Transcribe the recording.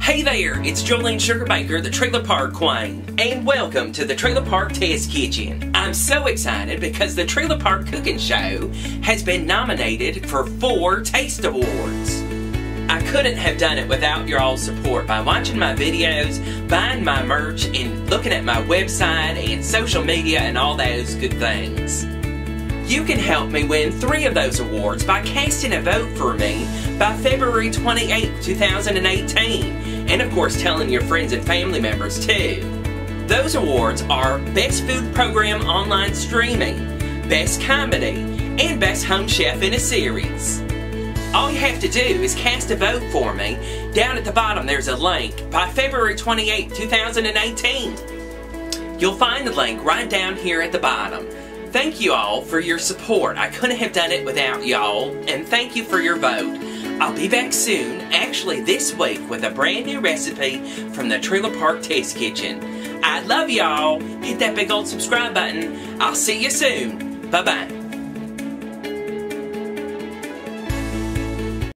Hey there, it's Jolene Sugarbaker, the Trailer Park Queen, and welcome to the Trailer Park Test Kitchen. I'm so excited because the Trailer Park Cooking Show has been nominated for 4 Taste Awards. I couldn't have done it without your all's support by watching my videos, buying my merch, and looking at my website and social media and all those good things. You can help me win 3 of those awards by casting a vote for me by February 28, 2018. And of course telling your friends and family members too. Those awards are Best Food Program Online Streaming, Best Comedy, and Best Home Chef in a Series. All you have to do is cast a vote for me. Down at the bottom there's a link by February 28, 2018. You'll find the link right down here at the bottom. Thank you all for your support. I couldn't have done it without y'all, and thank you for your vote. I'll be back soon, actually this week, with a brand new recipe from the Trailer Park Test Kitchen. I love y'all. Hit that big old subscribe button. I'll see you soon. Bye-bye.